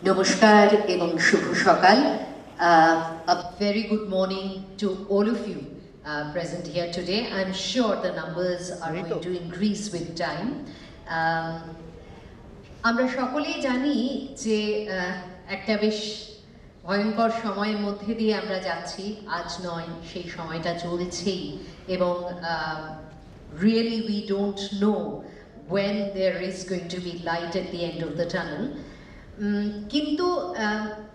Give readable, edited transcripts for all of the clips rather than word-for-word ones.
নমস্কার এবং শুভ সকাল. A very good morning to all of you present here today. I'm sure the numbers are going to increase with time. আমরা সকলেই জানি যে একটা বেশ ভয়ঙ্কর সময়ের মধ্যে দিয়ে আমরা যাচ্ছি, আজ নয় সেই সময়টা চলছেই, এবং really we don't know when there is going to be light at the end of the tunnel. কিন্তু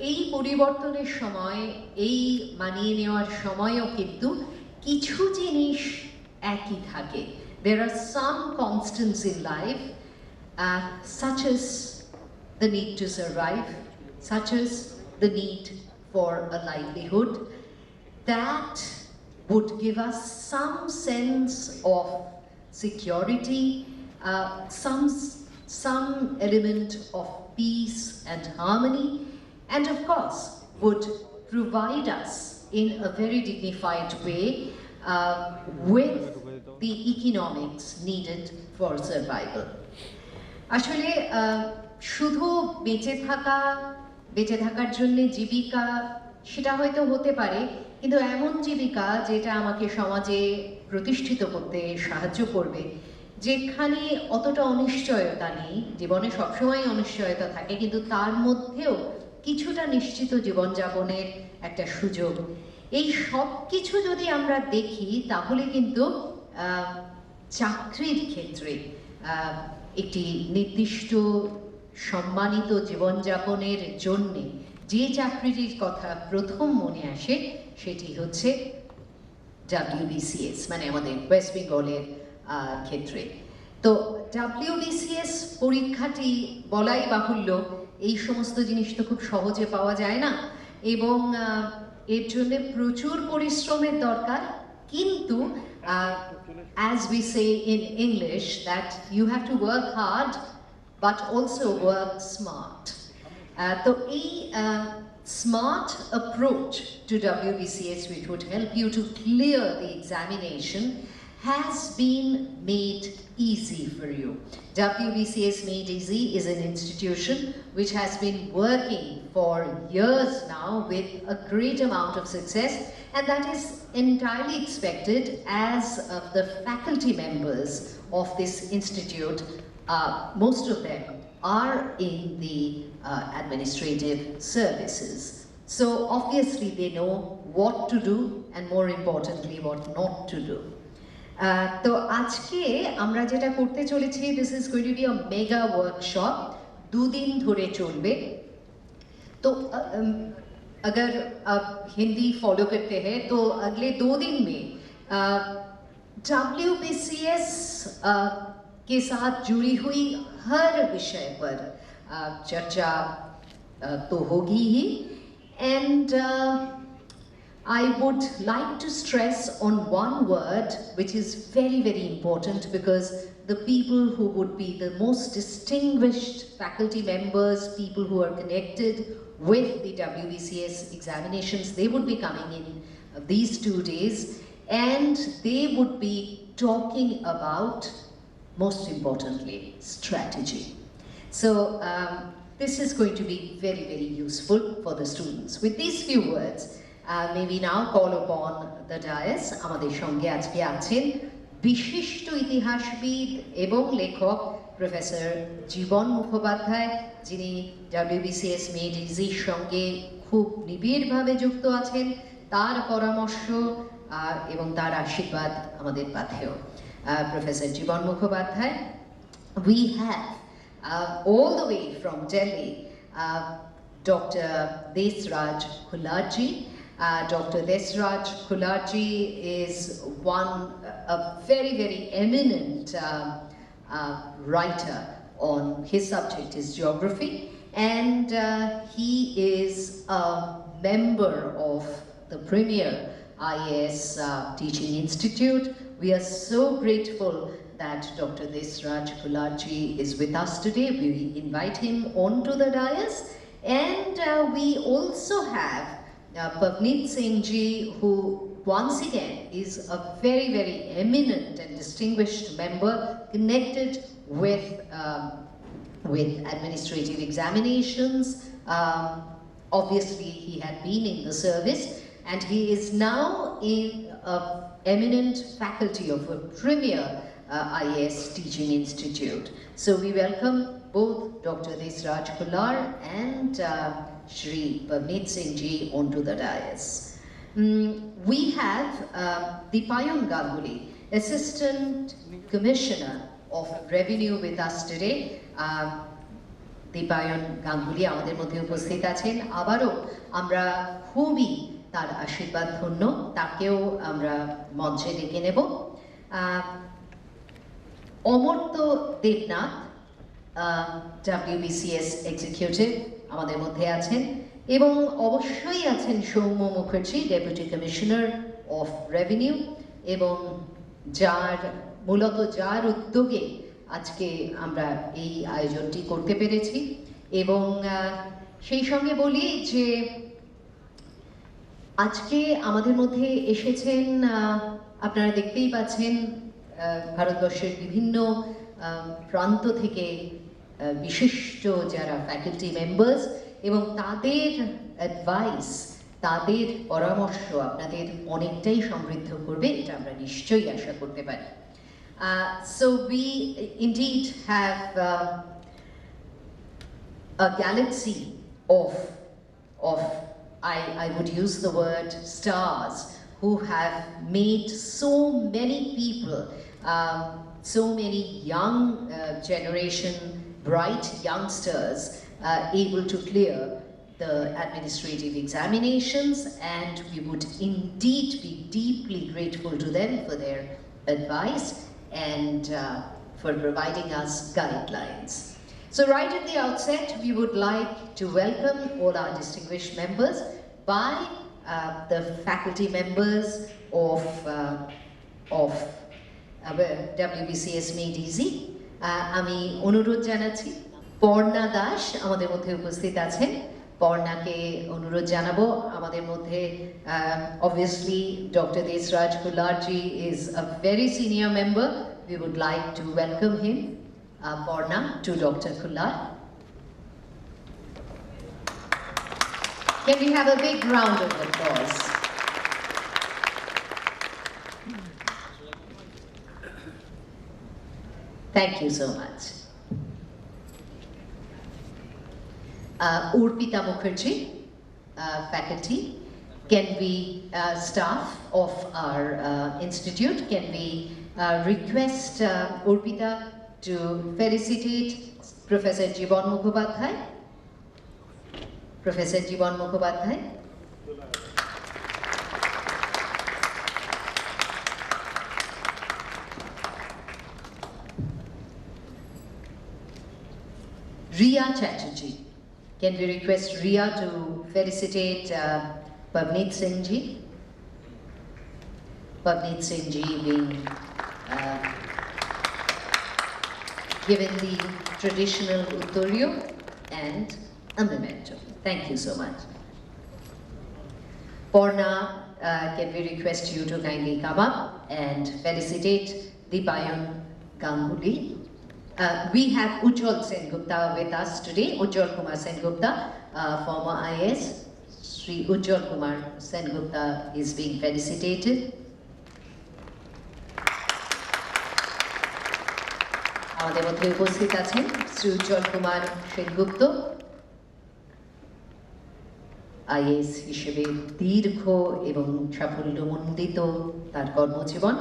এই পরিবর্তনের সময়, এই মানিয়ে নেওয়ার সময়ও কিন্তু কিছু জিনিস একই থাকে. There are some constants in life, such as the need to survive, such as the need for a livelihood, that would give us some sense of security, some element of peace and harmony, and of course would provide us in a very dignified way with the economics needed for survival. আসলে শুধু বেঁচে থাকার জন্য জীবিকা, সেটা হয়তো হতে পারে, কিন্তু এমন জীবিকা যেটা আমাকে সমাজে প্রতিষ্ঠিত করতে সাহায্য করবে, যেখানে অতটা অনিশ্চয়তা নেই. জীবনে সবসময় অনিশ্চয়তা থাকে, কিন্তু তার মধ্যেও কিছুটা নিশ্চিত জীবনযাপনের একটা সুযোগ. এই সব কিছু যদি আমরা দেখি, তাহলে কিন্তু চাকরির ক্ষেত্রে একটি নির্দিষ্ট সম্মানিত জীবনযাপনের জন্যে যে চাকরিটির কথা প্রথম মনে আসে, সেটি হচ্ছে WBCS, মানে আমাদের ওয়েস্ট বেঙ্গলের ক্ষেত্রে. তো WBCS পরীক্ষাটি বলাই বাহুল্য, এই সমস্ত জিনিস তো খুব সহজে পাওয়া যায় না, এবং এর জন্য প্রচুর পরিশ্রমের দরকার. কিন্তু as we say in English, that you have to work hard but also work smart. তো এই smart approach to WBCS, which would help you to clear the examination, has been made easy for you. WBCS Made Easy is an institution which has been working for years now with a great amount of success, and that is entirely expected as the faculty members of this institute, most of them are in the administrative services. So obviously they know what to do, and more importantly what not to do. তো আজকে আমরা যেটা করতে চলেছি, this is going to be a mega workshop, দুদিন ধরে চলবে. तो अगर आप हिंदी फॉलो करते हैं तो अगले 2 दिन में WBCS के साथ जुड़ी हुई हर विषय पर चर्चा तो होगी ही. And I would like to stress on one word which is very, very important, because the people who would be the most distinguished faculty members, people who are connected with the WBCS examinations, they would be coming in these 2 days, and they would be talking about, most importantly, strategy. So this is going to be very, very useful for the students. With these few words, may we now call upon the dais. আমাদের সঙ্গে আজকে আছেন বিশিষ্ট ইতিহাসবিদ এবং লেখক professor Jiban Mukhopadhyay, যিনি WBCS Made Easy সঙ্গে খুব নিবিড়ভাবে যুক্ত আছেন. তার পরামর্শ এবং তার আশীর্বাদ আমাদের পাথেয়. Professor Jiban Mukhopadhyay. We have all the way from Delhi Dr. Raj Khullar. Dr. Raj Khullar is a very, very eminent writer on his subject is geography, and he is a member of the premier IAS Teaching Institute. We are so grateful that Dr. Raj Khullar is with us today. We invite him onto the dais, and we also have Pavneet Singh ji, who once again is a very, very eminent and distinguished member connected with administrative examinations, Obviously, he had been in the service, and he is now in an eminent faculty of a premier IAS teaching institute. So we welcome both Dr. Raj Khullar and Shri Pavneet Singh ji onto the dais. We have Dipayan Ganguly, Assistant Commissioner of Revenue with us today. Dipayan Ganguly আমাদের মধ্যে উপস্থিত আছেন আবারও আমরা খুবই তার আশীর্বাদ ধন্য তাকেও আমরা মঞ্চে ডেকে নেব অমর্ত্য দেবনাথ WBCS এক্সিকিউটিভ আমাদের মধ্যে আছেন এবং অবশ্যই আছেন Soumya Mukherjee deputy commissioner of revenue এবং যার উদ্যোগে আজকে আমরা এই আয়োজনটি করতে পেরেছি এবং সেই সঙ্গে বলি যে আজকে আমাদের মধ্যে এসেছেন আপনারা দেখতেই পাচ্ছেন ভারতবর্ষের বিভিন্ন প্রান্ত থেকে বিশিষ্ট যারা ফ্যাকাল্টি মেম্বার্স এবং তাদের অ্যাডভাইস তাদের পরামর্শ আপনাদের অনেকটাই সমৃদ্ধ করবে এটা আমরা নিশ্চয়ই আশা করতে পারি So we indeed have a galaxy of I would use the word stars who have made so many people, so many young generation, bright youngsters able to clear the administrative examinations, and we would indeed be deeply grateful to them for their advice and for providing us guidelines. So right at the outset, we would like to welcome all our distinguished members by the faculty members of WBCS Made Easy. আমি অনুরোধ জানাচ্ছি পর্ণা দাস আমাদের মধ্যে উপস্থিত আছেন পর্ণাকে অনুরোধ জানাবো আমাদের মধ্যে obviously Dr. Raj Khullar ji is a very senior member. We would like to welcome him, Porna, to Dr. Khullar. Can we have a big round of applause? Thank you so much. Urpita Mukherjee, faculty. Can we, staff of our institute, can we request Urpita to felicitate Professor Jibon Mukhopadhyay? Professor Jibon Mukhopadhyay. Riya Chatterjee. Can we request Riya to felicitate Pavneet Singh ji? Pavneet Singh ji being given the traditional Uttoryo and a memento. Thank you so much. Porna, can we request you to kindly come up and felicitate Dipayan Ganguly? We have Ujjwal Sengupta with us today. Ujjwal Kumar Sengupta, former IS. Sri Ujjwal Kumar Sengupta is being felicitated. আমাদের মধ্যে উপস্থিত আছেন Shri Ujjwal Kumar Sengupta IAS হিসেবে দীর্ঘ এবং সাফল্যমণ্ডিত তার কর্মজীবন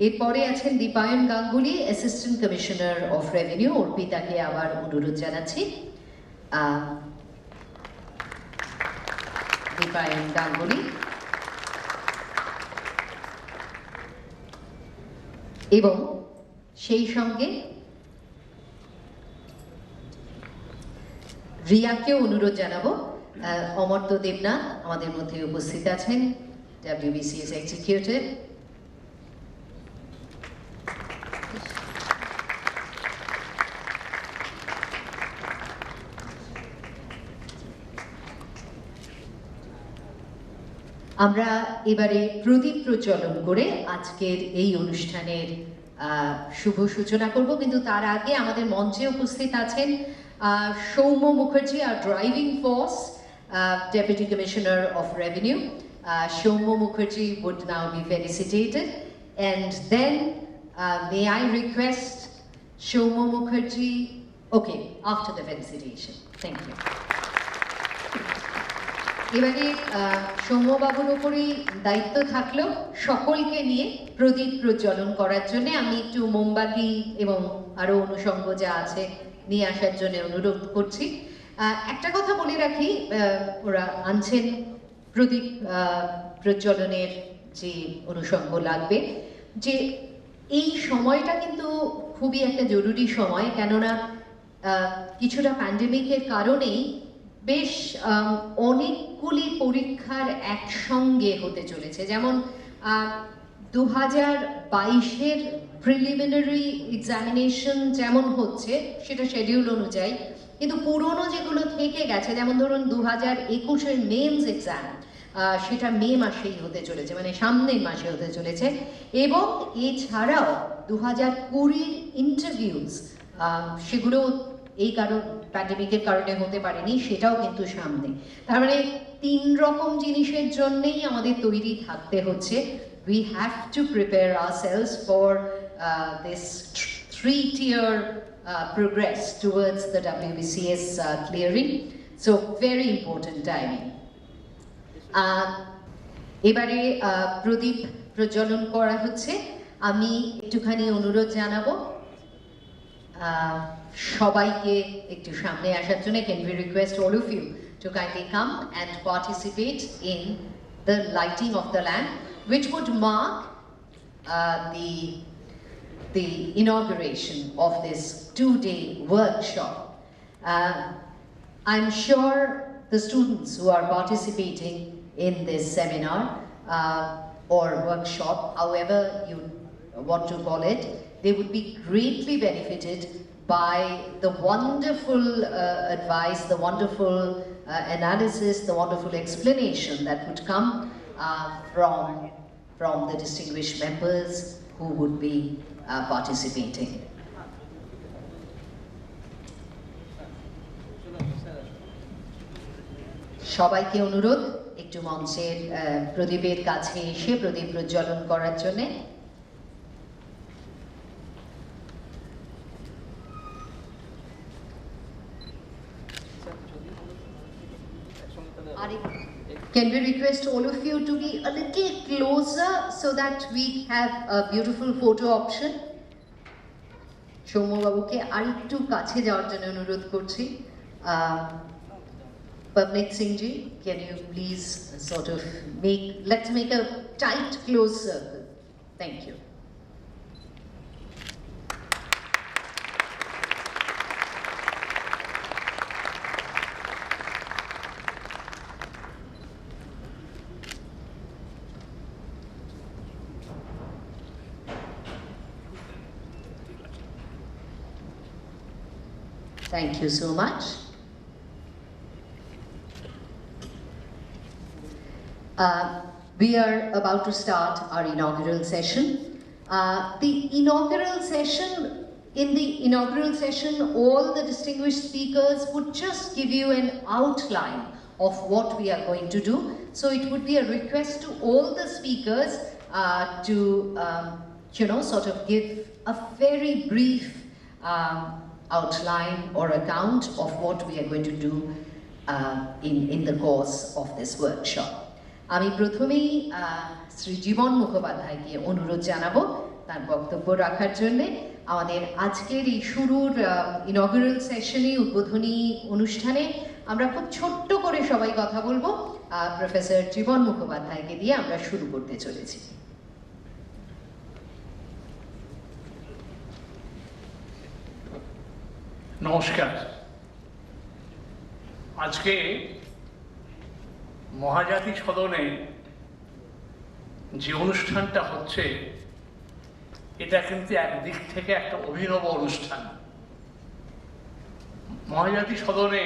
এরপরে আছেন Dipayan Ganguly assistant commissioner of revenue অর্পিতাকে আবার অনুরোধ জানাচ্ছি দীপায়ন গাঙ্গুলি এবং সেই সঙ্গে রিয়াকেও অনুরোধ জানাবো অমর্ত্য দেবনাথ আমাদের মধ্যে উপস্থিত আছেন WBCS এক্সিকিউটিভ আমরা এবারে প্রদীপ প্রজ্বলন করে আজকের এই অনুষ্ঠানের শুভ সূচনা করব কিন্তু তার আগে আমাদের মঞ্চে উপস্থিত আছেন Soumya Mukherjee, our driving force, Deputy Commissioner of Revenue. Soumya Mukherjee would now be felicitated. And then, may I request Soumya Mukherjee, okay, after the felicitation. Thank you. এবারে সৌম্য বাবুর উপরেই দায়িত্ব থাকলো সকলকে নিয়ে প্রদীপ প্রজ্বলন করার জন্য। আমি একটু মোমবাতি এবং আরো অনুষঙ্গ যা আছে নিয়ে আসার জন্য অনুরোধ করছি। একটা কথা বলে রাখি, ওরা আনছেন প্রদীপ প্রজ্বলনের যে অনুষঙ্গ লাগবে, যে এই সময়টা কিন্তু খুবই একটা জরুরি সময়, কেননা কিছুটা প্যান্ডেমিকের কারণেই বেশ অনেকগুলি পরীক্ষার একসঙ্গে হতে চলেছে। যেমন 2022-এর প্রিলিমিনারি এক্সামিনেশন যেমন হচ্ছে সেটা শিডিউল অনুযায়ী, কিন্তু পুরনো যেগুলো থেকে গেছে, যেমন ধরুন 2021-এর মেন্স এক্সাম, সেটা মে মাসেই হতে চলেছে, মানে সামনের মাসে হতে চলেছে। এবং এছাড়াও 2020-এর ইন্টারভিউস, সেগুলো এই কারণ প্যান্ডেমিকের কারণে হতে পারেনি, সেটাও কিন্তু সামনে। তার মানে 3 রকম জিনিসের জন্যেই আমাদের তৈরি থাকতে হচ্ছে। We have to prepare ourselves for this 3-tier progress towards the WBCS clearing. So very important timing. এবারে প্রদীপ প্রজ্বলন করা হচ্ছে। আমি একটুখানি অনুরোধ জানাবো সবাইকে একটু সামনে আসার জন্য। Can we request all of you to kindly come and participate in the lighting of the lamp, which would mark the inauguration of this 2-day workshop. I'm sure the students who are participating in this seminar or workshop, however you want to call it, they would be greatly benefited by the wonderful advice, the wonderful analysis, the wonderful explanation that would come from the distinguished members who would be participating. সবাইকে অনুরোধ একটু মঞ্চের প্রদীপের কাছে এসে প্রদীপ প্রজ্বলন করার জন্য। Can we request all of you to be a little closer so that we have a beautiful photo option? Soumya বাবুকে আরেকটু কাছে যাওয়ার জন্য অনুরোধ করছি। Pavneet Singh ji, can you please sort of let's make a tight close circle. Thank you. Thank you so much. We are about to start our inaugural session. In the inaugural session, all the distinguished speakers would just give you an outline of what we are going to do. So it would be a request to all the speakers to, sort of give a very brief outline or account of what we are going to do in the course of this workshop. আমি প্রথমেই শ্রী জীবন মুখোপাধ্যায়কে অনুরোধ জানাবো তার বক্তব্য রাখার জন্য। আমাদের আজকের এই শুরুর ইনঅগুরাল সেশনে, উদ্বোধনী অনুষ্ঠানে আমরা খুব ছোট্ট করে সবাই কথা বলবো। প্রফেসর জীবন মুখোপাধ্যায়কে দিয়ে আমরা শুরু করতে চলেছি। নমস্কার। আজকে মহাজাতি সদনে যে অনুষ্ঠানটা হচ্ছে, এটা কিন্তু একদিক থেকে একটা অভিনব অনুষ্ঠান। মহাজাতি সদনে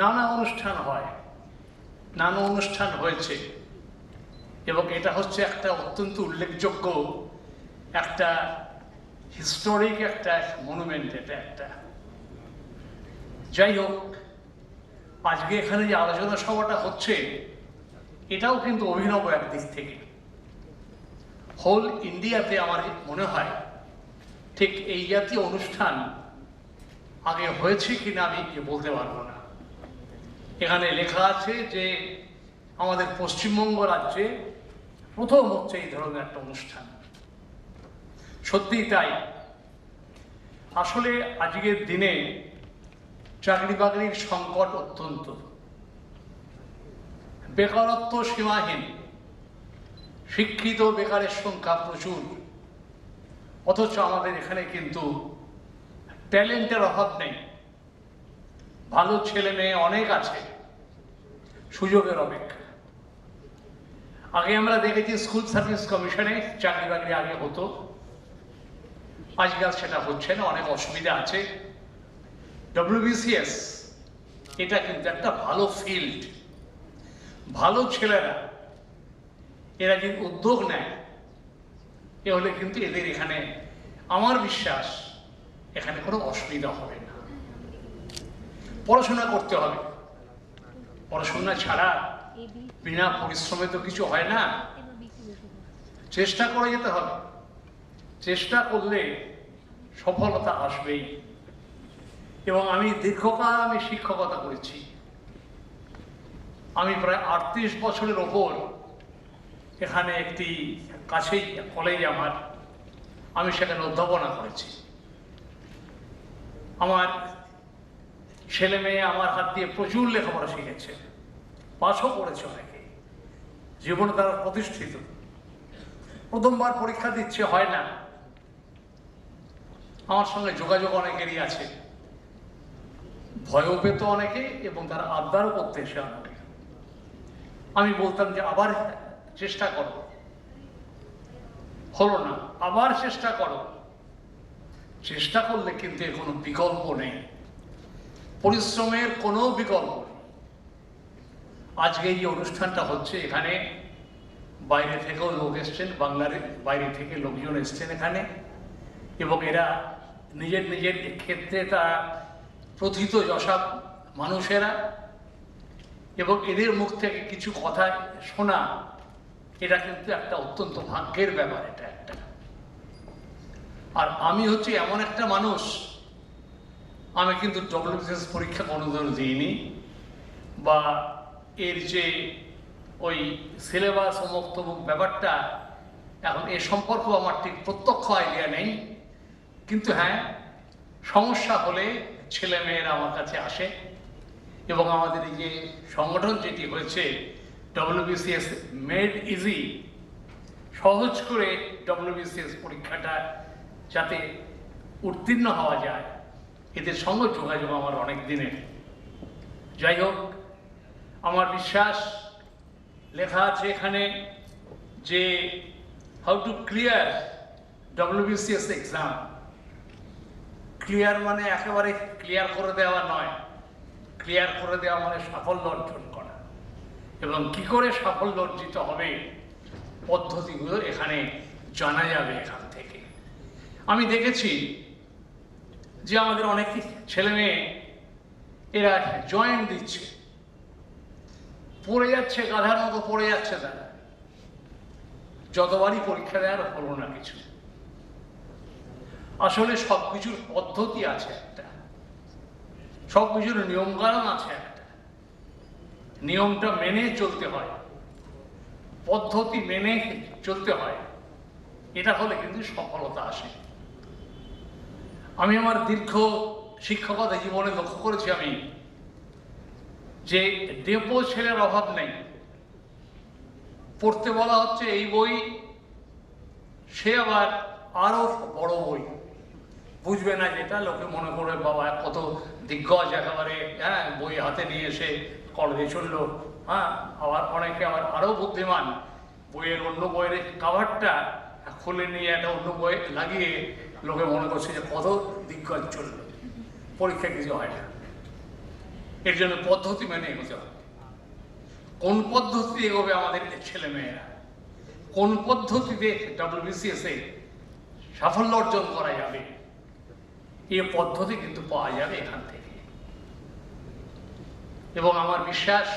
নানা অনুষ্ঠান হয়, নানা অনুষ্ঠান হয়েছে, এবং এটা হচ্ছে একটা অত্যন্ত উল্লেখযোগ্য একটা হিস্টোরিক একটা মনুমেন্ট। এটা একটা যাই হোক, আজকে এখানে যে আলোচনা সভাটা হচ্ছে এটাও কিন্তু অভিনব একদিক থেকে। হোল ইন্ডিয়াতে আমার মনে হয় ঠিক এই জাতীয় অনুষ্ঠান আগে হয়েছে কিনা আমি বলতে পারবো না। এখানে লেখা আছে যে আমাদের পশ্চিমবঙ্গ রাজ্যে প্রথম হচ্ছে এই ধরনের একটা অনুষ্ঠান। সত্যিই তাই। আসলে আজকের দিনে চাকরি বাকরির সংকট অত্যন্ত, বেকারত্ব সীমাহীন, শিক্ষিত বেকারের সংখ্যা প্রচুর, অথচ আমাদের এখানে কিন্তু ট্যালেন্টের অভাব নেই। ভালো ছেলে মেয়ে অনেক আছে, সুযোগের অপেক্ষা। আগে আমরা দেখেছি স্কুল সার্ভিস কমিশনে চাকরি বাকরি আগে হতো, আজকাল সেটা হচ্ছে না, অনেক অসুবিধা আছে। WBCS এটা কিন্তু একটা ভালো ফিল্ড, ভালো ছেলেরা এরা যদি উদ্যোগ নেয় এ হলে কিন্তু এদের এখানে আমার বিশ্বাস এখানে কোনো অসুবিধা হবে না। পড়াশোনা করতে হবে, পড়াশোনা ছাড়া বিনা পরিশ্রমে তো কিছু হয় না। চেষ্টা করে যেতে হবে, চেষ্টা করলে সফলতা আসবেই। এবং আমি দীর্ঘকাল আমি শিক্ষকতা করেছি, আমি প্রায় 38 বছরের ওপর এখানে একটি কাছেই কলেজ আমার, আমি সেখানে অধ্যাপনা করেছি। আমার ছেলে মেয়ে আমার হাত দিয়ে প্রচুর লেখাপড়া শিখেছে, পাশও করেছে অনেকে, জীবনে তারা প্রতিষ্ঠিত। প্রথমবার পরীক্ষা দিচ্ছে, হয় না, আমার সঙ্গে যোগাযোগ অনেকেরই আছে, ভয়ও পেত অনেকে এবং তারা আবদারও করতে এসে অনেকে। আমি বলতাম যে আবার চেষ্টা করো, হলো না, আবার চেষ্টা করো। চেষ্টা করলে কিন্তু এর কোনো বিকল্প নেই, পরিশ্রমের কোনো বিকল্প নেই। আজকে এই অনুষ্ঠানটা হচ্ছে, এখানে বাইরে থেকেও লোক এসছেন, বাংলার বাইরে থেকে লোকজন এসছেন এখানে, এবং এরা নিজের নিজের ক্ষেত্রে তারা প্রথিত যশা মানুষেরা, এবং এদের মুখ থেকে কিছু কথা শোনা এটা কিন্তু একটা অত্যন্ত ভাগ্যের ব্যাপার। এটা একটা, আর আমি হচ্ছে এমন একটা মানুষ, আমি কিন্তু WBCS পরীক্ষা কোনোদিনও দিইনি, বা এর যে ওই সিলেবাস মুক্ত ব্যাপারটা, এখন এ সম্পর্কেও আমার ঠিক প্রত্যক্ষ আইডিয়া নেই। কিন্তু হ্যাঁ, সমস্যা হলে ছেলে মেয়েরা আমার কাছে আসে, এবং আমাদের এই যে সংগঠন যেটি হয়েছে WBCS মেড ইজি, সহজ করে WBCS পরীক্ষাটা যাতে উত্তীর্ণ হওয়া যায়, এদের সঙ্গে যোগাযোগ আমার অনেক দিনের। যাই হোক, আমার বিশ্বাস লেখা আছে এখানে যে how to clear WBCS exam. Clear মানে একেবারে ক্লিয়ার করে দেওয়া নয়, ক্লিয়ার করে দেওয়া মানে সাফল্য অর্জন করা, এবং কি করে সাফল্য অর্জিত হবে পদ্ধতিগুলো এখানে জানা যাবে এখান থেকে। আমি দেখেছি যে আমাদের অনেক ছেলে মেয়ে এরা জয়েন্ট দিচ্ছে, পড়ে যাচ্ছে, গাধার মতো পড়ে যাচ্ছে, তারা যতবারই পরীক্ষা দেওয়ার হলো না কিছু। আসলে সবকিছুর পদ্ধতি আছে একটা, সবকিছুর নিয়মকানুন আছে একটা, নিয়মটা মেনে চলতে হয়, পদ্ধতি মেনে চলতে হয়, এটা হলে কিন্তু সফলতা আসে। আমি আমার দীর্ঘ শিক্ষকতা জীবনে লক্ষ্য করেছি আমি যে ডেপো ছেলের অভাব নেই। পড়তে বলা হচ্ছে এই বই, সে আবার আরো বড় বই বুঝবে না, যেটা লোকে মনে করে বাবা কত দিগ্গজ একেবারে, হ্যাঁ, বই হাতে নিয়ে এসে কলেজে চললো। হ্যাঁ, আবার অনেকে আবার আরো বুদ্ধিমান, বইয়ের অন্য বইয়ের কাভারটা খুলে নিয়ে একটা অন্য বই লাগিয়ে লোকে মনে করছে যে কত দিগ্গজ চললো, পরীক্ষা কিছু হয় না। এর জন্য পদ্ধতি মেনে এগোতে হবে। কোন পদ্ধতি এগোবে আমাদের ছেলে মেয়েরা, কোন পদ্ধতিতে WBCS এ সাফল্য অর্জন করা যাবে, এই পদ্ধতি কিন্তু পাওয়া যাবে এখান থেকে। এবং আমার বিশ্বাস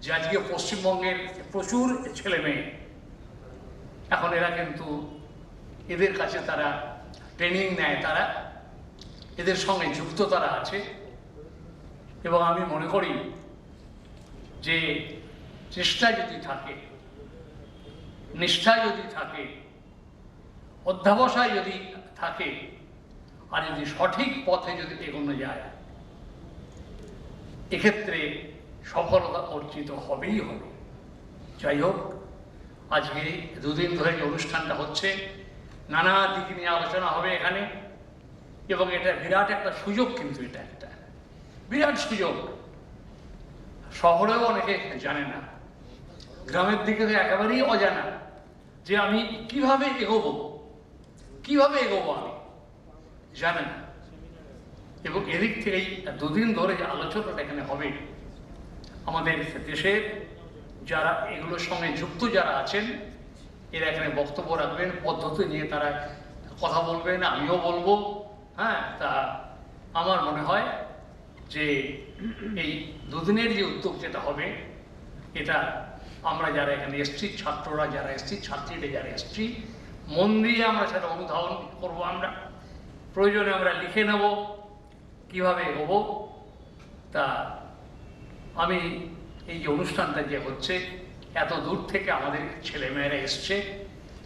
যে আজকে পশ্চিমবঙ্গের প্রচুর ছেলে মেয়ে এখন এরা কিন্তু এদের কাছে তারা ট্রেনিং নেয়, তারা এদের সঙ্গে যুক্ত তারা আছে। এবং আমি মনে করি যে চেষ্টা যদি থাকে, নিষ্ঠা যদি থাকে, অধ্যাবসায় যদি থাকে, আর যদি সঠিক পথে যদি এগোনো যায়, এক্ষেত্রে সফলতা অর্জিত হবেই হবে। যাই হোক, আজকে দুদিন ধরে যে অনুষ্ঠানটা হচ্ছে, নানা দিক নিয়ে আলোচনা হবে এখানে, এবং এটা বিরাট একটা সুযোগ, কিন্তু এটা একটা বিরাট সুযোগ। শহরেও অনেকে জানে না, গ্রামের দিকে তো একেবারেই অজানা যে আমি কিভাবে এগোবো আমি জানে না। এবং এদিক থেকেই দুদিন ধরে যে আলোচনাটা এখানে হবে, আমাদের দেশের যারা এগুলোর সঙ্গে যুক্ত যারা আছেন, এরা এখানে বক্তব্য রাখবেন, পদ্ধতি নিয়ে তারা কথা বলবেন, আমিও বলবো। হ্যাঁ, তা আমার মনে হয় যে এই দুদিনের যে উদ্যোগ যেটা হবে, এটা আমরা যারা এখানে এসছি, ছাত্ররা যারা এসছি, ছাত্রীরা যারা এসছি, মন দিয়ে আমরা সেটা অনুধাবন করবো। আমরা প্রয়োজনে আমরা লিখে নেব কীভাবে এগোবো। তা আমি এই যে অনুষ্ঠানটা যে হচ্ছে, এত দূর থেকে আমাদের ছেলেমেয়েরা এসছে,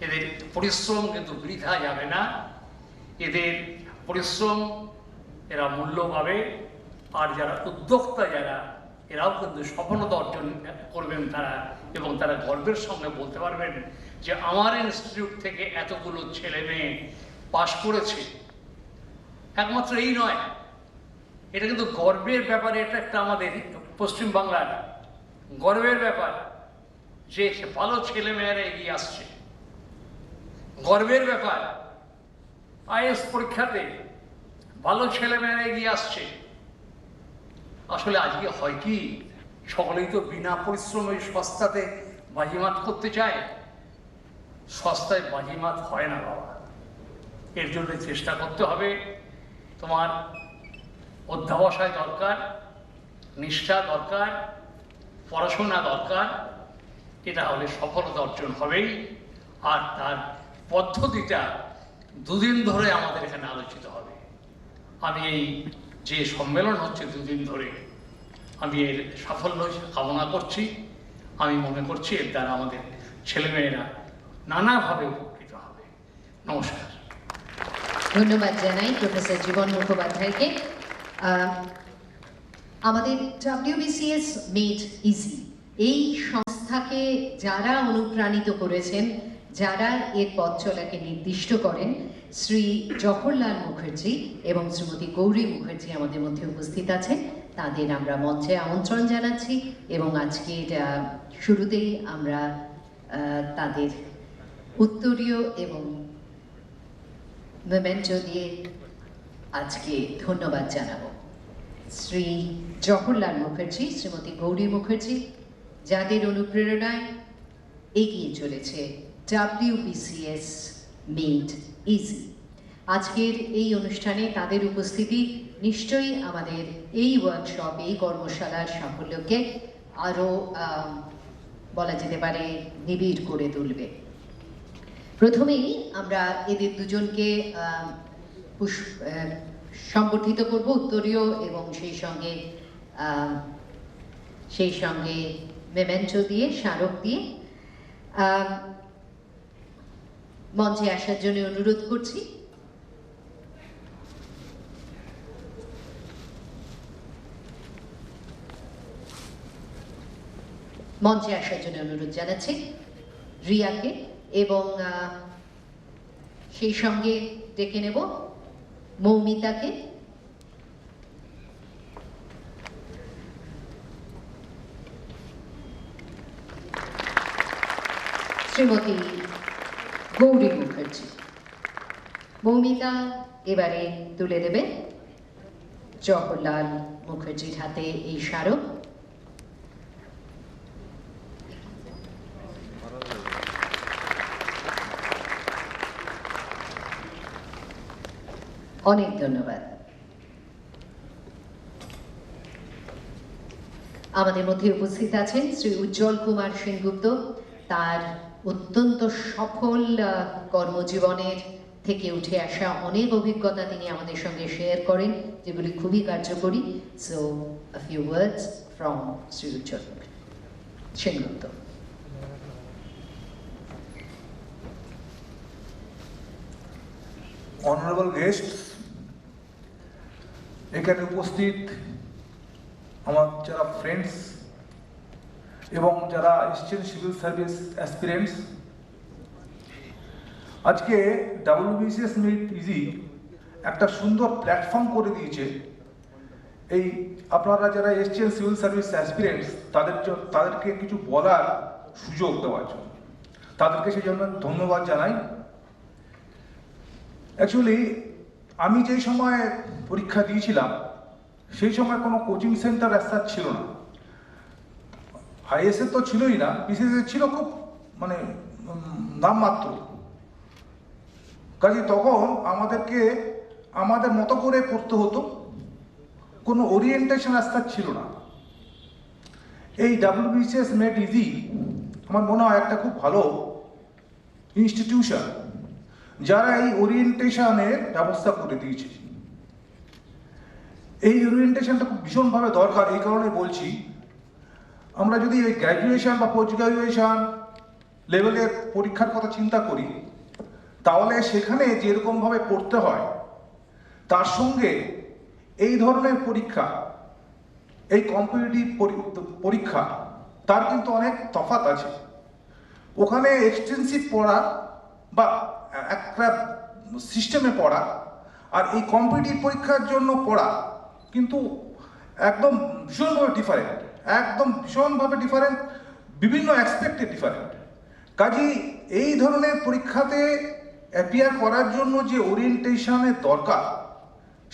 এদের পরিশ্রম কিন্তু বৃথা যাবে না। এদের পরিশ্রম এরা মূল্য পাবে। আর যারা উদ্যোক্তা যারা, এরাও কিন্তু সফলতা অর্জন করবেন তারা, এবং তারা গর্বের সঙ্গে বলতে পারবেন যে আমার ইনস্টিটিউট থেকে এতগুলো ছেলে মেয়ে পাশ করেছে। একমাত্র এই নয়, এটা কিন্তু গর্বের ব্যাপার। এটা একটা আমাদের পশ্চিমবাংলার গর্বের ব্যাপার যে ভালো ছেলেমেয়েরা এগিয়ে আসছে। গর্বের ব্যাপার আইএস পরীক্ষাতে ভালো ছেলেমেয়েরা এগিয়ে আসছে। আসলে আজকে হয় কি, সকলেই তো বিনা পরিশ্রমে সস্তাতে বাজিমাত করতে চায়। সস্তায় বাজিমাত হয় না বাবা, এর জন্য চেষ্টা করতে হবে। তোমার অধ্যাবসায় দরকার, নিষ্ঠা দরকার, পড়াশোনা দরকার। এটা হলে সফলতা অর্জন হবেই। আর তার পদ্ধতিটা দুদিন ধরে আমাদের এখানে আলোচিত হবে। আমি এই যে সম্মেলন হচ্ছে দুদিন ধরে, আমি এর সাফল্য কামনা করছি। আমি মনে করছি এর দ্বারা আমাদের ছেলেমেয়েরা নানাভাবে উপকৃত হবে। নমস্কার। ধন্যবাদ জানাই প্রফেসর জীবন মুখোপাধ্যায়কে। আমাদের WBCS মেড ইজি এই সংস্থাকে যারা অনুপ্রাণিত করেছেন, যারা এর পথ চলাকে নির্দিষ্ট করেন, শ্রী জওহরলাল মুখার্জি এবং শ্রীমতী গৌরী মুখার্জি আমাদের মধ্যে উপস্থিত আছেন। তাদের আমরা মঞ্চে আমন্ত্রণ জানাচ্ছি এবং আজকের শুরুতেই আমরা তাদের উত্তরীয় এবং মেমেন্টো দিয়ে আজকে ধন্যবাদ জানাবো। শ্রী জওহরলাল মুখার্জি, শ্রীমতী গৌরী মুখার্জি, যাদের অনুপ্রেরণায় এগিয়ে চলেছে WBCS মেড ইজি। আজকের এই অনুষ্ঠানে তাদের উপস্থিতি নিশ্চয়ই আমাদের এই ওয়ার্কশপ, এই কর্মশালার সাফল্যকে আরও বলা যেতে পারে নিবিড় করে তুলবে। প্রথমেই আমরা এদের দুজনকে সম্বর্ধিত করব উত্তরীয় এবং সেই সঙ্গে মেমেন্টো দিয়ে, স্মারক দিয়ে। মঞ্চে আসার জন্য অনুরোধ করছি। মঞ্চে আসার জন্য অনুরোধ জানাচ্ছি রিয়াকে, এবং সেই সঙ্গে ডেকে নেব মৌমিতাকে, শ্রীমতী গৌরী মুখার্জি। মৌমিতা এবারে তুলে দেবে জওহরলাল মুখার্জির হাতে এই স্মারক। অনেক ধন্যবাদ। আমাদের মধ্যে উপস্থিত আছেন শ্রী উজ্জ্বল কুমার সেনগুপ্ত। তার অত্যন্ত সফল কর্মজীবনের থেকে উঠে আসা অনেক অভিজ্ঞতা তিনি আমাদের সঙ্গে শেয়ার করেন, যেগুলি খুবই কার্যকরী। So a few words from Shri Ujjwal Sengupta. Honorable guests, এখানে উপস্থিত আমার যারা ফ্রেন্ডস এবং যারা এসছেন সিভিল সার্ভিস অ্যাসপিরেন্টস, আজকে WBCS মেড ইজি একটা সুন্দর প্ল্যাটফর্ম করে দিয়েছে। এই আপনারা যারা এসছেন সিভিল সার্ভিস অ্যাসপিরেন্টস, তাদেরকে কিছু বলার সুযোগ দেওয়ার জন্য তাদেরকে সেই জন্য ধন্যবাদ জানাই। অ্যাকচুয়ালি আমি যেই সময় পরীক্ষা দিয়েছিলাম সেই সময় কোনো কোচিং সেন্টার অ্যাজ ছিল না। আইএসএ তো ছিলই না, বিসিএস ছিল খুব মানে নামমাত্র। কাজে তখন আমাদেরকে আমাদের মতো করে পড়তে হতো, কোনো ওরিয়েন্টেশন অ্যাজ ছিল না। এই WBCS মেড ইজি আমার মনে হয় একটা খুব ভালো ইনস্টিটিউশন, যারা এই ওরিয়েন্টেশনের ব্যবস্থা করে দিয়েছে। এই ওরিয়েন্টেশনটা খুব ভীষণভাবে দরকার। এই কারণে বলছি, আমরা যদি এই গ্র্যাজুয়েশন বা পোস্ট গ্র্যাজুয়েশন লেভেলের পরীক্ষার কথা চিন্তা করি, তাহলে সেখানে যেরকমভাবে পড়তে হয় তার সঙ্গে এই ধরনের পরীক্ষা, এই কম্পিটিটিভ পরীক্ষা, তার কিন্তু অনেক তফাৎ আছে। ওখানে এক্সটেন্সিভ পড়া বা একটা সিস্টেমে পড়া আর এই কম্পিটিটিভ পরীক্ষার জন্য পড়া কিন্তু একদম ভীষণভাবে ডিফারেন্ট, একদম ভীষণভাবে ডিফারেন্ট, বিভিন্ন অ্যাসপেক্টে ডিফারেন্ট। কাজেই এই ধরনের পরীক্ষাতে অ্যাপিয়ার করার জন্য যে ওরিয়েন্টেশনের দরকার,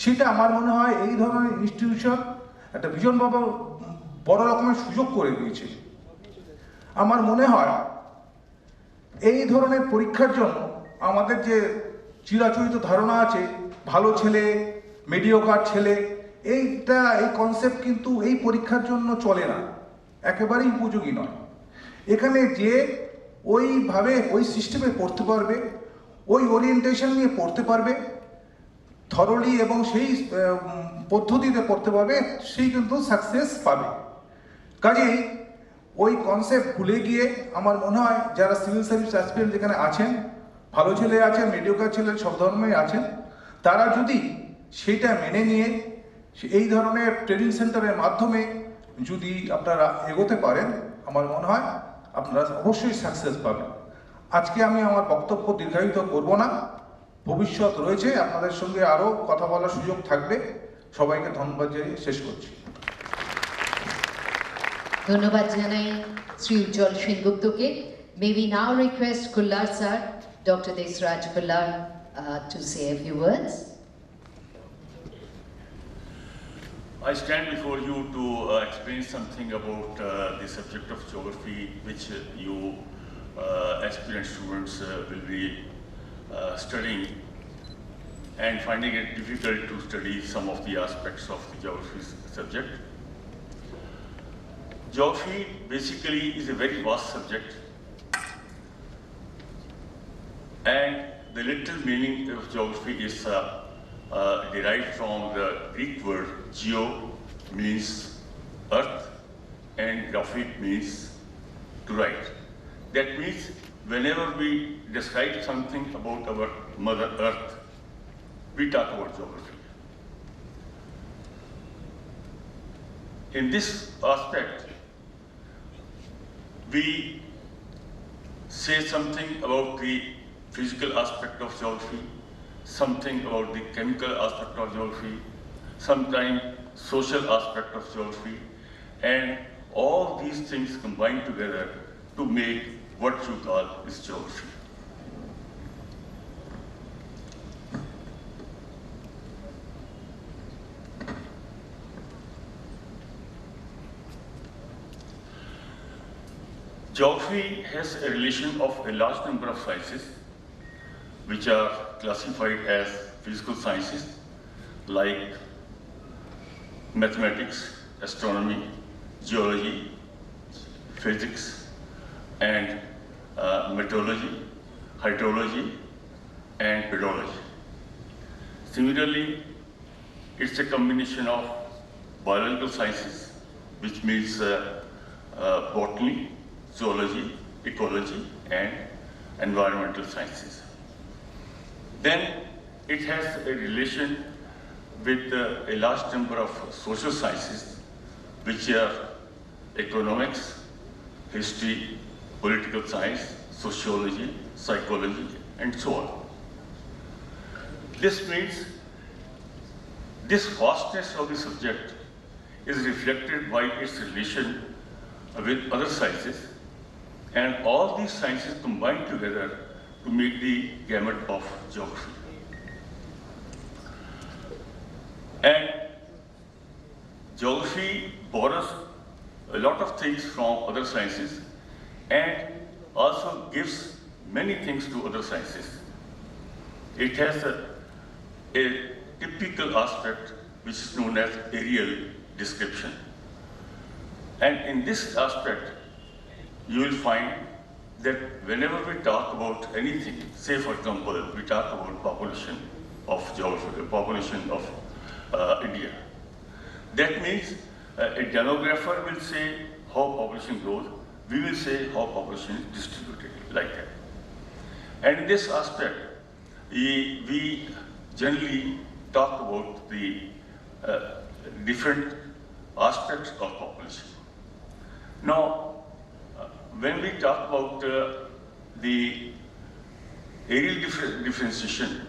সেটা আমার মনে হয় এই ধরনের ইনস্টিটিউশন একটা ভীষণভাবে বড় রকমের সুযোগ করে দিয়েছে। আমার মনে হয় এই ধরনের পরীক্ষার জন্য আমাদের যে চিরাচরিত ধারণা আছে, ভালো ছেলে, মিডিওকার ছেলে, এই কনসেপ্ট কিন্তু এই পরীক্ষার জন্য চলে না, একেবারেই উপযোগী নয়। এখানে যে ওইভাবে ওই সিস্টেমে পড়তে পারবে, ওই ওরিয়েন্টেশন নিয়ে পড়তে পারবে থরলি এবং সেই পদ্ধতিতে পড়তে পারবে, সেই কিন্তু সাকসেস পাবে। কাজেই ওই কনসেপ্ট ভুলে গিয়ে আমার মনে হয় যারা সিভিল সার্ভিস অ্যাসপিরেন্ট যেখানে আছেন, ভালো ছেলে আছেন, মিডিওকার ছেলে, সব ধর্মেই আছেন, তারা যদি সেটা মেনে নিয়ে এই ধরনের ট্রেনিং সেন্টারের মাধ্যমে যদি আপনারা এগোতে পারেন, আমার মনে হয় আপনারা অবশ্যই সাকসেস পাবেন। আজকে আমি আমার বক্তব্য দীর্ঘায়িত করব না, ভবিষ্যৎ রয়েছে, আপনাদের সঙ্গে আরও কথা বলার সুযোগ থাকবে। সবাইকে ধন্যবাদ জানিয়ে শেষ করছি। ধন্যবাদ জানাই শ্রী উজ্জ্বল সেনগুপ্তকে। May we now request Khullar sir, Dr. Raj Khullar, to say a few words. I stand before you to explain something about the subject of geography, which you aspirant students will be studying and finding it difficult to study some of the aspects of the geography subject. Geography basically is a very vast subject, and the literal meaning of geography is derived from the Greek word geo, means earth, and graphic means to write. That means whenever we describe something about our Mother Earth, we talk about geography. In this aspect, we say something about the physical aspect of geography, something about the chemical aspect of geography, sometimes social aspect of geography, and all these things combine together to make what you call is geography. Geography has a relation of a large number of sciences which are classified as physical sciences like mathematics, astronomy, geology, physics, and meteorology, hydrology, and pedology. Similarly, it's a combination of biological sciences, which means botany, zoology, ecology, and environmental sciences. Then it has a relation with a large number of social sciences, which are economics, history, political science, sociology, psychology, and so on. This means this vastness of the subject is reflected by its relation with other sciences, and all these sciences combine together to make the gamut of geography. And geography borrows a lot of things from other sciences and also gives many things to other sciences. It has a typical aspect which is known as aerial description. And in this aspect, you will find that whenever we talk about anything, say for example, we talk about population of geography, population of India. That means a demographer will say how population grows, we will say how population is distributed, like that. And in this aspect, we generally talk about the different aspects of population. Now, when we talk about the aerial differentiation,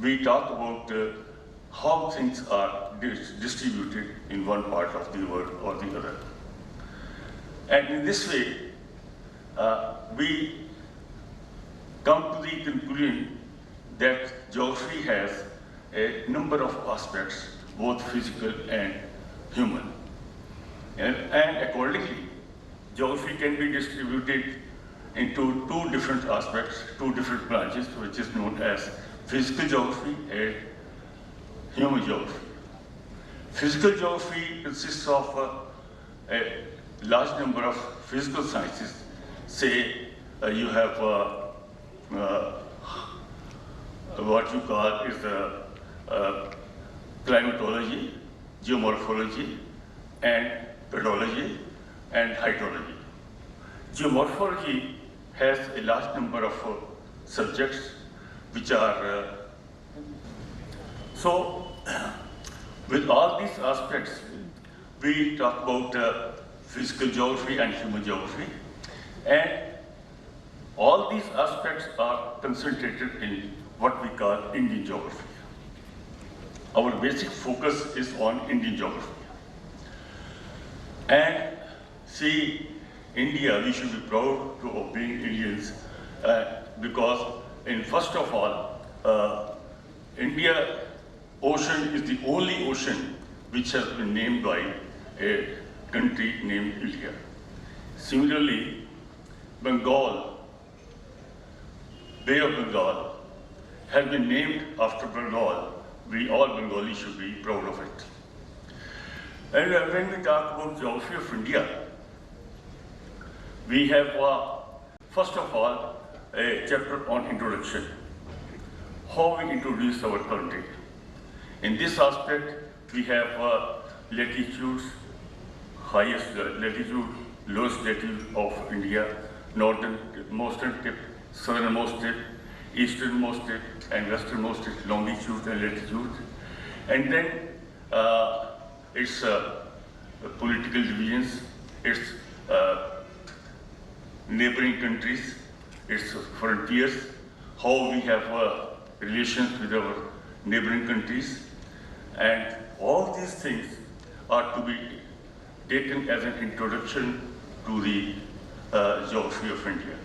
we talk about how things are distributed in one part of the world or the other. And in this way, we come to the conclusion that geography has a number of aspects, both physical and human. And accordingly, geography can be distributed into two different aspects, two different branches, which is known as physical geography and human geography. Physical geography consists of a large number of physical sciences. Say you have what you call is climatology, geomorphology, and pedology, and hydrology. Geomorphology has a large number of subjects which are so with all these aspects, we talk about physical geography and human geography, and all these aspects are concentrated in what we call Indian geography. Our basic focus is on Indian geography. And see, India, we should be proud of being Indians because, first of all, India ocean is the only ocean which has been named by a country named India. Similarly, Bengal, Bay of Bengal, has been named after Bengal. We all Bengalis should be proud of it. And when we talk about geography of India, we have, first of all, a chapter on introduction, how we introduce our country. In this aspect, we have latitudes, highest latitude, lowest latitude of India, northernmost tip, southernmost tip, easternmost tip, and westernmost tip, longitude and latitude. And then its political divisions, its neighboring countries, its frontiers, how we have relations with our neighboring countries, and all these things are to be taken as an introduction to the geography of India.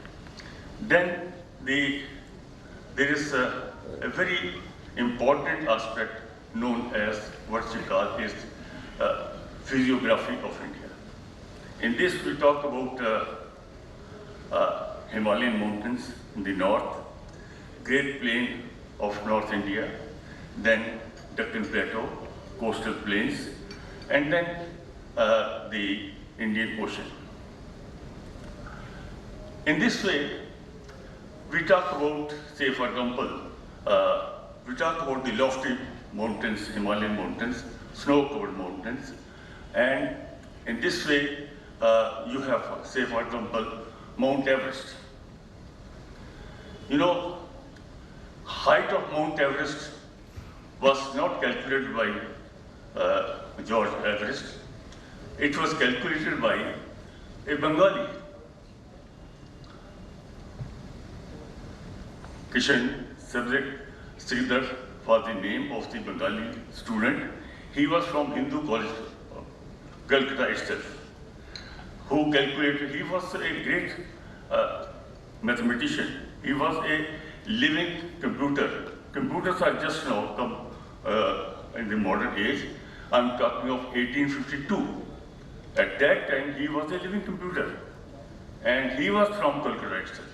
Then there is a very important aspect known as what we call is physiography of India. In this we talk about Himalayan mountains in the north, Great Plain of North India, then Deccan Plateau, coastal plains, and then the Indian Ocean. In this way, we talk about, say for example, we talk about the lofty mountains, Himalayan mountains, snow-covered mountains, and in this way, you have, say for example, Mount Everest. You know, height of Mount Everest was not calculated by George Everest. It was calculated by a Bengali, Kishan subject Sridhar was the name of the Bengali student. He was from Hindu College, Calcutta itself, who calculated. He was a great mathematician. He was a living computer. Computers are just now come in the modern age. I'm talking of 1852. At that time, he was a living computer, and he was from Calcutta itself.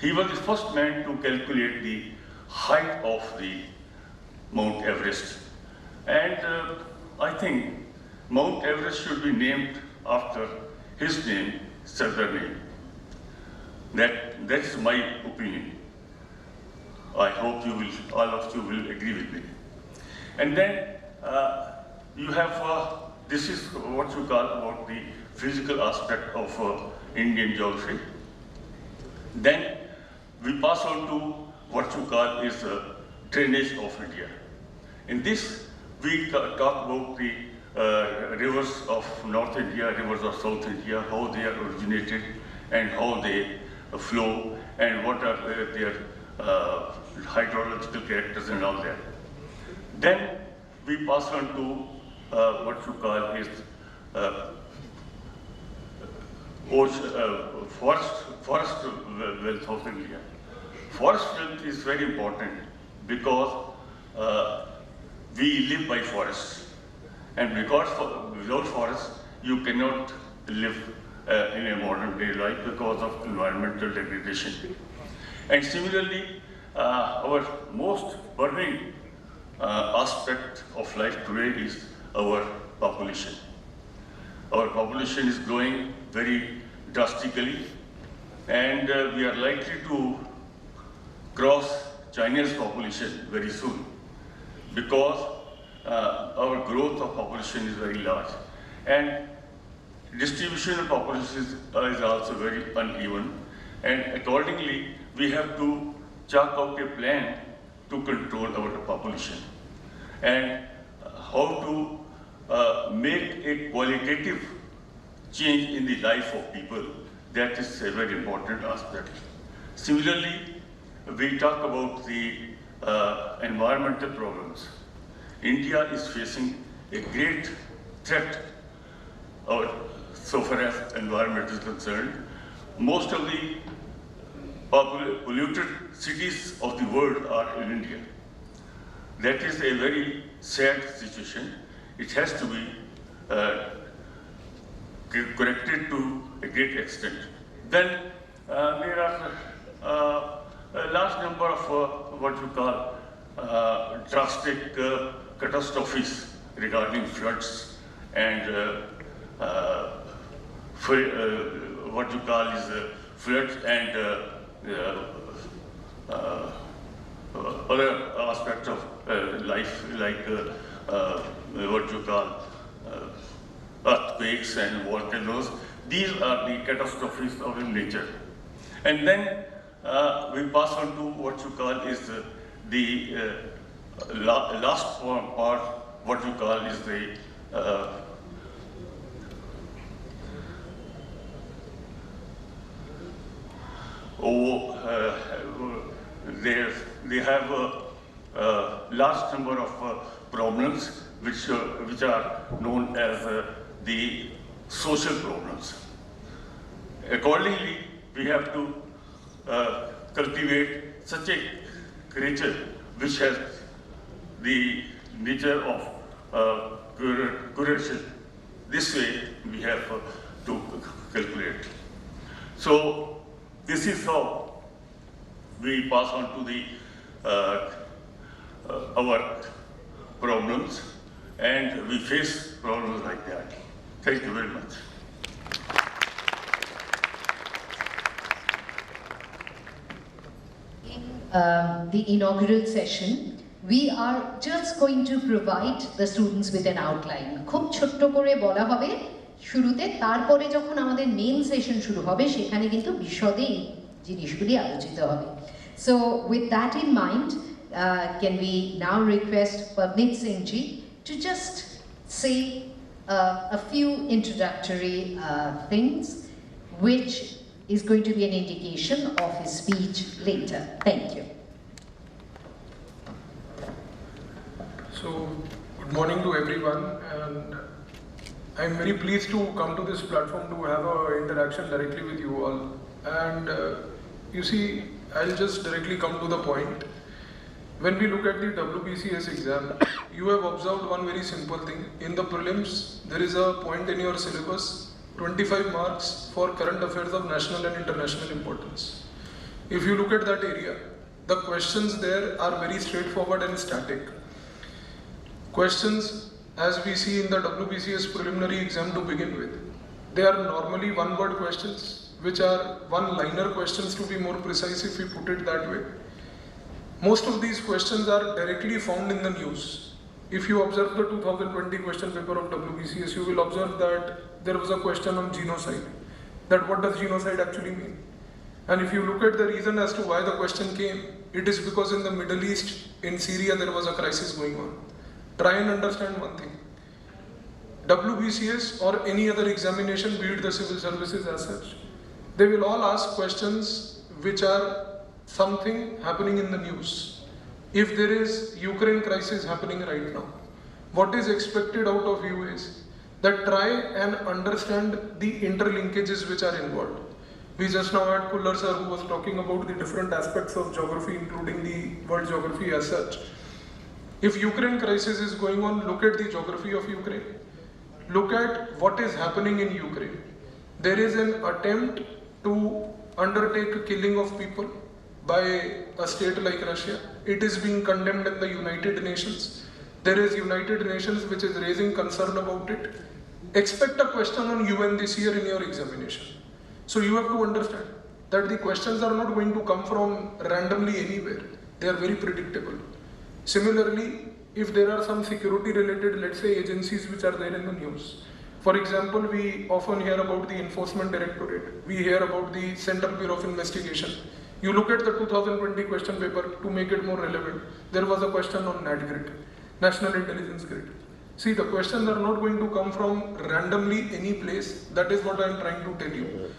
He was the first man to calculate the height of the Mount Everest. And I think Mount Everest should be named after his name, surname. That is my opinion. I hope you will, all of you will agree with me. And then you have, this is what you call about the physical aspect of Indian geography. Then we pass on to what you call is drainage of India. In this, we talk about the rivers of North India, rivers of South India, how they are originated and how they flow and what are their hydrological characters and all that. Then we pass on to what you call is forest wealth of India. Forest wealth is very important because we live by forests, and because without forests you cannot live in a modern day life because of environmental degradation. And similarly, our most burning aspect of life today is our population. Our population is growing very drastically, and we are likely to cross China's population very soon because our growth of population is very large, and distribution of population is also very uneven, and accordingly we have to chalk out a plan to control our population and how to make a qualitative change in the life of people. That is a very important aspect. Similarly, we talk about the environmental problems. India is facing a great threat so far as environment is concerned. Most of the polluted cities of the world are in India. That is a very sad situation. It has to be corrected to a great extent. Then there are a large number of what you call drastic catastrophes regarding floods and what you call is floods and other aspects of life, like what you call earthquakes and volcanoes. These are the catastrophes of nature. And then we pass on to what you call is the last part, what you call is the they have a large number of problems which are known as the social problems. Accordingly, we have to cultivate such a creature which has the nature of curation. This way we have to calculate. So this is how we pass on to the our problems, and we face problems like that. Thank you very much. In the inaugural session, we are just going to provide the students with an outline. খুব ছোট্ট করে বলা হবে শুরুতে, তারপরে যখন আমাদের main session শুরু হবে সেখানে কিন্তু বিশদে জিনিসগুলি আলোচিত হবে। So with that in mind, can we now request Pavneet Singh ji to just say a few introductory things, which is going to be an indication of his speech later. Thank you. So, good morning to everyone, and I'm very pleased to come to this platform to have an interaction directly with you all. And you see, I'll just directly come to the point. When we look at the WBCS exam, you have observed one very simple thing. In the prelims, there is a point in your syllabus, 25 marks for current affairs of national and international importance. If you look at that area, the questions there are very straightforward and static. Questions, as we see in the WBCS preliminary exam to begin with, they are normally one-word questions, which are one-liner questions to be more precise if we put it that way. Most of these questions are directly found in the news. If you observe the 2020 question paper of WBCS, you will observe that there was a question on genocide. That what does genocide actually mean? And if you look at the reason as to why the question came, it is because in the Middle East, in Syria, there was a crisis going on. Try and understand one thing. WBCS or any other examination, be it the civil services as such, they will all ask questions which are something happening in the news. If there is Ukraine crisis happening right now, what is expected out of you is that try and understand the interlinkages which are involved. We just now had Khullar sir who was talking about the different aspects of geography, including the world geography as such. If Ukraine crisis is going on, look at the geography of Ukraine. Look at what is happening in Ukraine. There is an attempt to undertake a killing of people by a state like Russia. It is being condemned in the United Nations. There is United Nations which is raising concern about it. Expect a question on UN this year in your examination. So you have to understand that the questions are not going to come from randomly anywhere. They are very predictable. Similarly, if there are some security related, let's say, agencies which are there in the news. For example, we often hear about the Enforcement Directorate. We hear about the Central Bureau of Investigation. You look at the 2020 question paper to make it more relevant. There was a question on NAT grid, National Intelligence Grid. See, the questions are not going to come from randomly any place. That is what I am trying to tell you.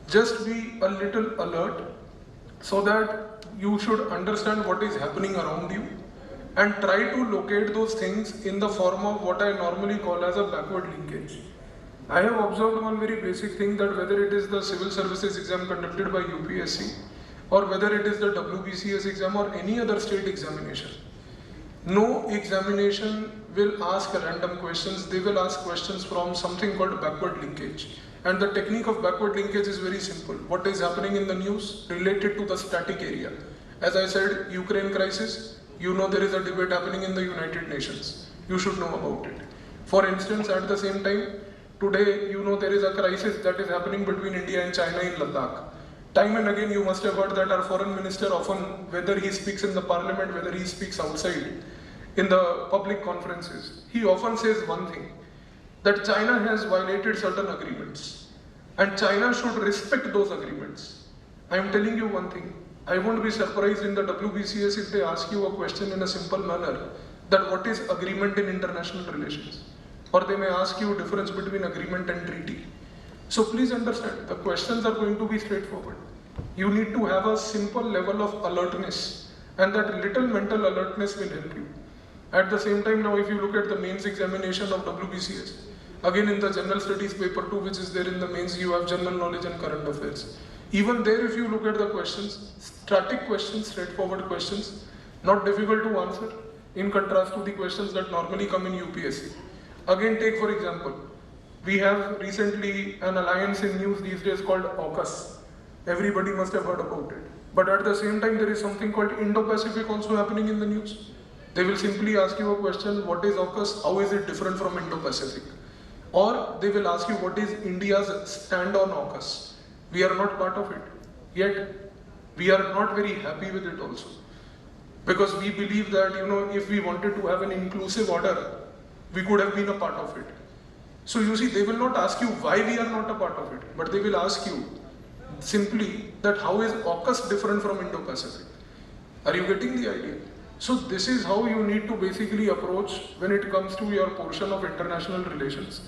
Just be a little alert so that you should understand what is happening around you and try to locate those things in the form of what I normally call as a backward linkage. I have observed one very basic thing, that whether it is the civil services exam conducted by UPSC or whether it is the WBCS exam or any other state examination, no examination will ask random questions. They will ask questions from something called backward linkage. And the technique of backward linkage is very simple. What is happening in the news related to the static area? As I said, Ukraine crisis, you know there is a debate happening in the United Nations. You should know about it. For instance, at the same time, today, you know there is a crisis that is happening between India and China in Ladakh. Time and again, you must have heard that our foreign minister often, whether he speaks in the parliament, whether he speaks outside in the public conferences, he often says one thing, that China has violated certain agreements and China should respect those agreements. I am telling you one thing, I won't be surprised in the WBCS if they ask you a question in a simple manner, that what is agreement in international relations? Or they may ask you difference between agreement and treaty. So please understand, the questions are going to be straightforward. You need to have a simple level of alertness, and that little mental alertness will help you. At the same time, now if you look at the mains examination of WBCS, again in the general studies paper 2, which is there in the mains, you have general knowledge and current affairs. Even there, if you look at the questions, static questions, straightforward questions, not difficult to answer, in contrast to the questions that normally come in UPSC. Again, take for example, we have recently an alliance in news these days called AUKUS. Everybody must have heard about it. But at the same time, there is something called Indo-Pacific also happening in the news. They will simply ask you a question, what is AUKUS? How is it different from Indo-Pacific? or they will ask you what is India's stand on AUKUS. We are not part of it, yet we are not very happy with it also. Because we believe that, if we wanted to have an inclusive order, we could have been a part of it. So you see, they will not ask you why we are not a part of it, but they will ask you simply that how is AUKUS different from Indo-Pacific? Are you getting the idea? So this is how you need to basically approach when it comes to your portion of international relations.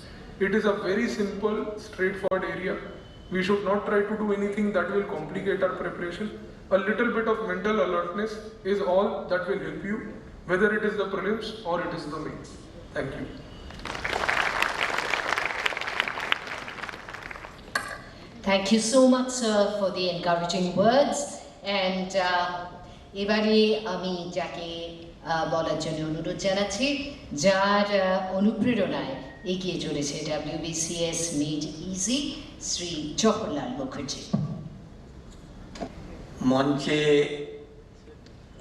It is a very simple, straightforward area. We should not try to do anything that will complicate our preparation. A little bit of mental alertness is all that will help you, whether it is the prelims or it is the mains. Thank you. Thank you so much, sir, for the encouraging words. And এবারে আমি যাকে বলার জন্য অনুরোধ জানাচ্ছি, যার অনুপ্রেরণায় এগিয়ে চলেছে WBCS Made Easy, Shri Jawaharlal Mukherjee. মঞ্চে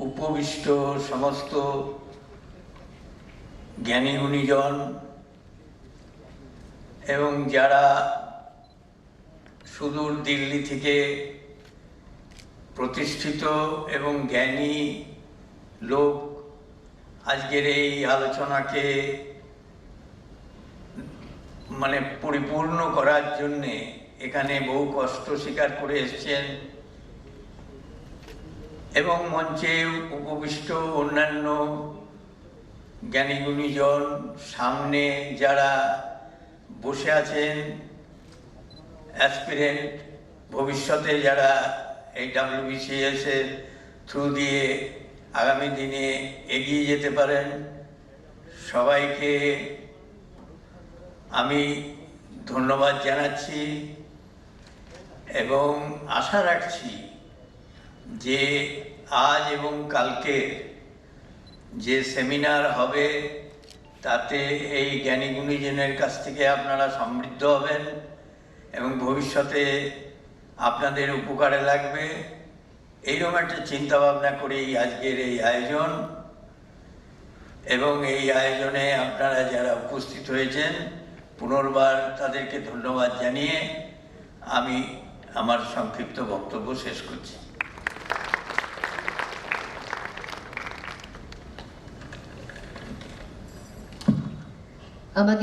উপবিষ্ট সমস্ত জ্ঞানী গুণীজন এবং যারা সুদূর দিল্লি থেকে প্রতিষ্ঠিত এবং জ্ঞানী লোক আজকের এই আলোচনাকে পরিপূর্ণ করার জন্যে এখানে বহু কষ্ট স্বীকার করে এসেছেন, এবং মঞ্চে উপবিষ্ট অন্যান্য জ্ঞানী গুণীজন, সামনে যারা বসে আছেন অ্যাসপিরেন্ট, ভবিষ্যতে যারা এই WBCS এর থ্রু দিয়ে আগামী দিনে এগিয়ে যেতে পারেন, সবাইকে আমি ধন্যবাদ জানাচ্ছি এবং আশা রাখছি যে আজ এবং কালকে যে সেমিনার হবে তাতে এই জ্ঞানী গুণীজনের কাছ থেকে আপনারা সমৃদ্ধ হবেন এবং ভবিষ্যতে আপনাদের উপকারে লাগবে। এইরকম একটা চিন্তাভাবনা করেই আজকের এই আয়োজন, এবং এই আয়োজনে আপনারা যারা উপস্থিত হয়েছেন পুনর্বার তাদেরকে ধন্যবাদ জানিয়ে আমি আমার সংক্ষিপ্ত বক্তব্য শেষ করছি। আমাদের